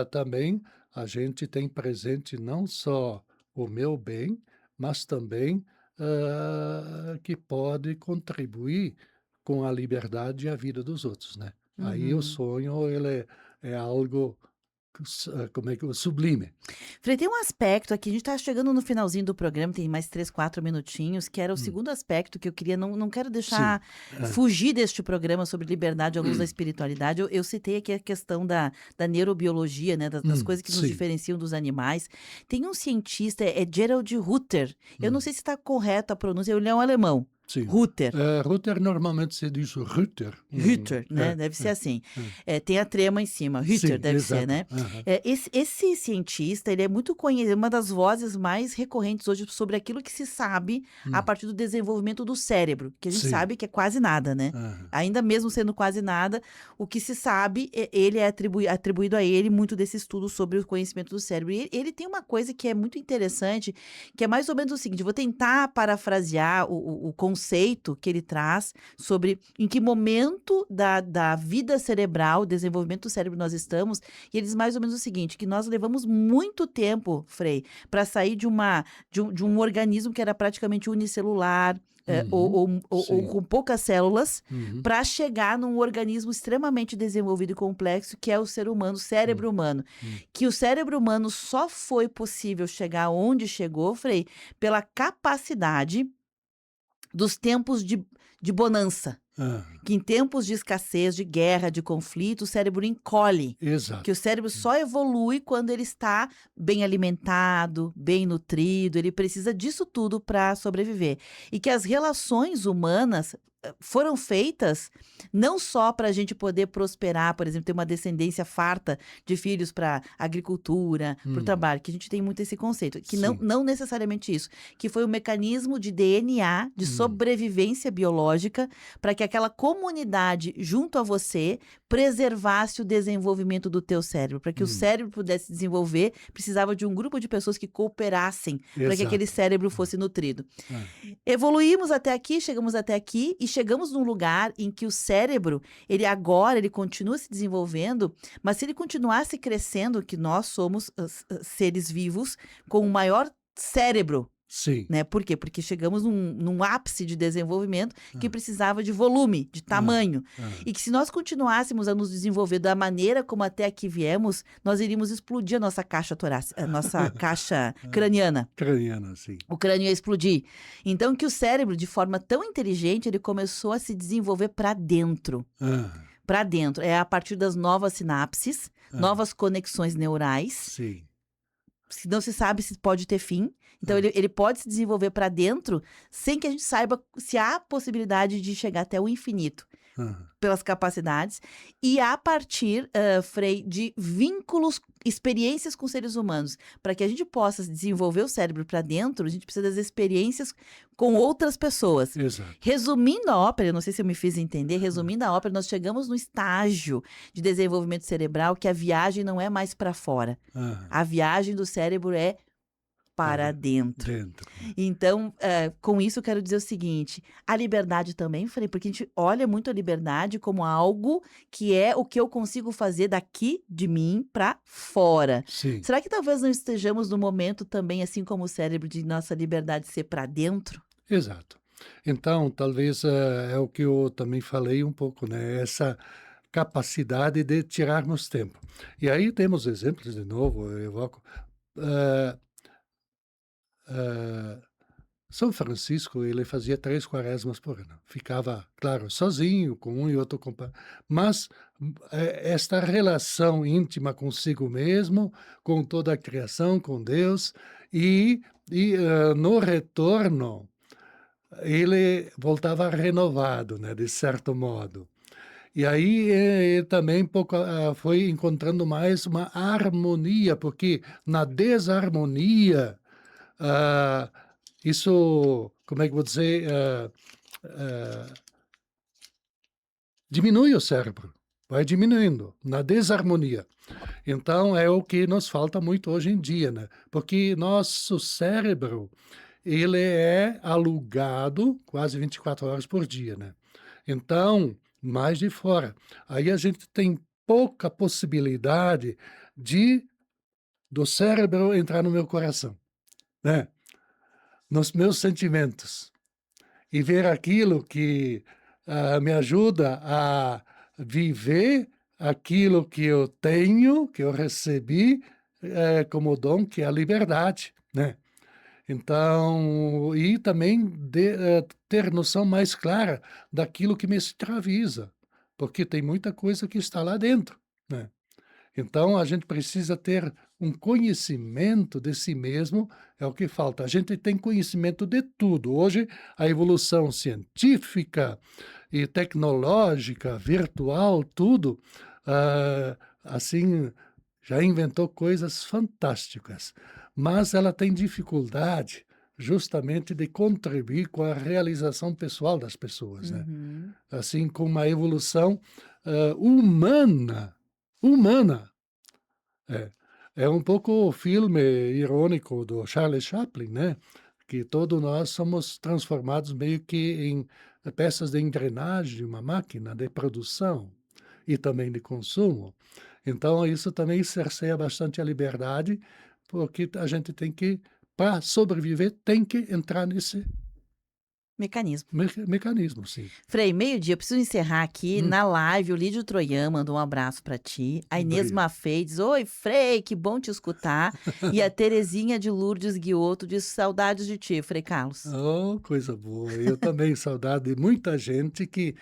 também a gente tem presente não só o meu bem, mas também que pode contribuir com a liberdade e a vida dos outros, né. Aí o Uhum. sonho ele é algo como é que sublime. Frei, tem um aspecto aqui, a gente está chegando no finalzinho do programa, tem mais 3, 4 minutinhos, que era o Hum. segundo aspecto que eu queria, não quero Sim. deixar É. fugir deste programa sobre liberdade à luz da espiritualidade. Eu citei aqui a questão da neurobiologia, né, das coisas que nos Sim. diferenciam dos animais. Tem um cientista, é Gerald Hutter, eu não sei se está correta a pronúncia, ele é um alemão, Sim. Hutter. Ruther normalmente se diz Rütter. Hutter, né, deve ser assim. Tem a trema em cima, Hutter Sim, deve ser, exato. né. Aham. Esse cientista, ele é muito conhecido, uma das vozes mais recorrentes hoje sobre aquilo que se sabe a Hum. partir do desenvolvimento do cérebro, que a gente Sim. sabe que é quase nada, né. Aham. Ainda mesmo sendo quase nada, o que se sabe, ele é atribuído a ele muito desse estudo sobre o conhecimento do cérebro. E ele tem uma coisa que é muito interessante, que é mais ou menos o seguinte, vou tentar parafrasear o conceito que ele traz sobre em que momento da vida cerebral, desenvolvimento do cérebro nós estamos, e ele diz mais ou menos o seguinte, que nós levamos muito tempo, Frei, para sair de um organismo que era praticamente unicelular, Uhum. ou Sim. com poucas células, Uhum. para chegar num organismo extremamente desenvolvido e complexo, que é o ser humano, o cérebro humano. Que o cérebro humano só foi possível chegar onde chegou, Frei, pela capacidade dos tempos de bonança. Aham. Que em tempos de escassez, de guerra, de conflito, o cérebro encolhe. Exato. Que o cérebro só evolui quando ele está bem alimentado, bem nutrido, ele precisa disso tudo para sobreviver. E que as relações humanas foram feitas não só para a gente poder prosperar, por exemplo, ter uma descendência farta de filhos para agricultura, para o trabalho, que a gente tem muito esse conceito, que Sim. não necessariamente isso, que foi um mecanismo de DNA, de sobrevivência biológica, para que aquela comunidade junto a você preservasse o desenvolvimento do teu cérebro. Para que o cérebro pudesse desenvolver, precisava de um grupo de pessoas que cooperassem para que Exato. aquele cérebro fosse nutrido. É. Evoluímos até aqui, chegamos até aqui e chegamos num lugar em que o cérebro, ele continua se desenvolvendo, mas se ele continuasse crescendo, que nós somos seres vivos com o maior cérebro. Sim. Né? Por quê? Porque chegamos num ápice de desenvolvimento que precisava de volume, de tamanho. E que se nós continuássemos a nos desenvolver da maneira como até aqui viemos, nós iríamos explodir a nossa caixa torácica, a nossa caixa craniana. Craniana, sim. O crânio ia explodir. Então que o cérebro, de forma tão inteligente, ele começou a se desenvolver para dentro. Para dentro. É a partir das novas sinapses, novas conexões neurais. Sim. Não se sabe se pode ter fim. Então, ele pode se desenvolver para dentro sem que a gente saiba se há possibilidade de chegar até o infinito. Pelas capacidades. E a partir, Frei, de vínculos, experiências com seres humanos. Para que a gente possa desenvolver o cérebro para dentro, a gente precisa das experiências com outras pessoas. Exato. Resumindo a ópera, eu não sei se eu me fiz entender, resumindo a ópera, nós chegamos no estágio de desenvolvimento cerebral que a viagem não é mais para fora. A viagem do cérebro é para dentro. Então, com isso eu quero dizer o seguinte, a liberdade também, Frei, porque a gente olha muito a liberdade como algo que é o que eu consigo fazer daqui de mim para fora. Sim. Será que talvez não estejamos no momento também, assim como o cérebro, de nossa liberdade ser para dentro? Exato. Então, talvez é o que eu também falei um pouco, né? Essa capacidade de tirarmos tempo. E aí temos exemplos, de novo, eu evoco. São Francisco, ele fazia 3 quaresmas por ano. Ficava, claro, sozinho, com um e outro companheiro. Mas esta relação íntima consigo mesmo, com toda a criação, com Deus, e no retorno, ele voltava renovado, né, de certo modo. E aí também foi encontrando mais uma harmonia, porque na desarmonia, isso, como é que eu vou dizer, diminui o cérebro, vai diminuindo na desarmonia. Então é o que nos falta muito hoje em dia, né? Porque nosso cérebro, ele é alugado quase 24 horas por dia, né? Então, mais de fora. Aí a gente tem pouca possibilidade do cérebro entrar no meu coração. né, nos meus sentimentos e ver aquilo que me ajuda a viver aquilo que eu tenho, que eu recebi como dom, que é a liberdade, né? Então, e também ter noção mais clara daquilo que me escraviza, porque tem muita coisa que está lá dentro, né? Então, a gente precisa ter um conhecimento de si mesmo, é o que falta. A gente tem conhecimento de tudo. Hoje, a evolução científica e tecnológica, virtual, tudo, assim, já inventou coisas fantásticas, mas ela tem dificuldade justamente de contribuir com a realização pessoal das pessoas, né? Uhum. Assim, com uma evolução humana. É. É um pouco o filme irônico do Charles Chaplin, né, que todos nós somos transformados meio que em peças de engrenagem de uma máquina de produção e também de consumo. Então isso também cerceia bastante a liberdade, porque a gente tem que, para sobreviver, tem que entrar nesse Mecanismo. mecanismo, sim. Frei, meio-dia, eu preciso encerrar aqui. Hum. Na live, o Lídio Troian mandou um abraço para ti. A Inês Obrigado. Maffei diz: Oi, Frei, que bom te escutar. E a Terezinha de Lourdes Guioto diz: Saudades de ti, Frei Carlos. Oh, coisa boa. Eu também saudade de muita gente que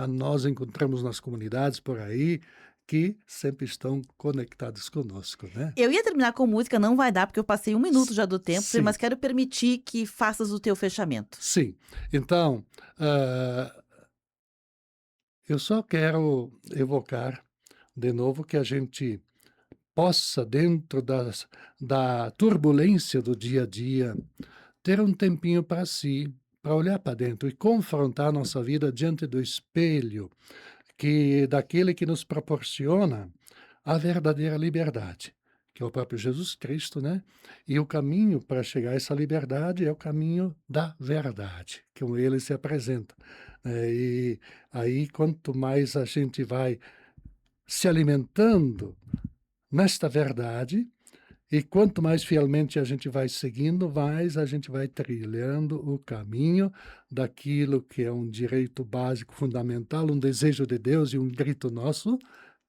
nós encontramos nas comunidades por aí, que sempre estão conectados conosco, né? Eu ia terminar com música, não vai dar, porque eu passei 1 minuto já do tempo, Frei, Sim. mas quero permitir que faças o teu fechamento. Sim. Então, eu só quero evocar de novo que a gente possa, dentro da turbulência do dia a dia, ter um tempinho para si, para olhar para dentro e confrontar nossa vida diante do espelho, daquele que nos proporciona a verdadeira liberdade, que é o próprio Jesus Cristo, né? E o caminho para chegar a essa liberdade é o caminho da verdade, como ele se apresenta. E aí, quanto mais a gente vai se alimentando nesta verdade, e quanto mais fielmente a gente vai seguindo, mais a gente vai trilhando o caminho daquilo que é um direito básico, fundamental, um desejo de Deus e um grito nosso,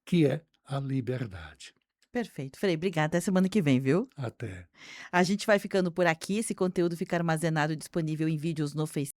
que é a liberdade. Perfeito. Frei, obrigada. Até semana que vem, viu? Até. A gente vai ficando por aqui. Esse conteúdo fica armazenado e disponível em vídeos no Facebook.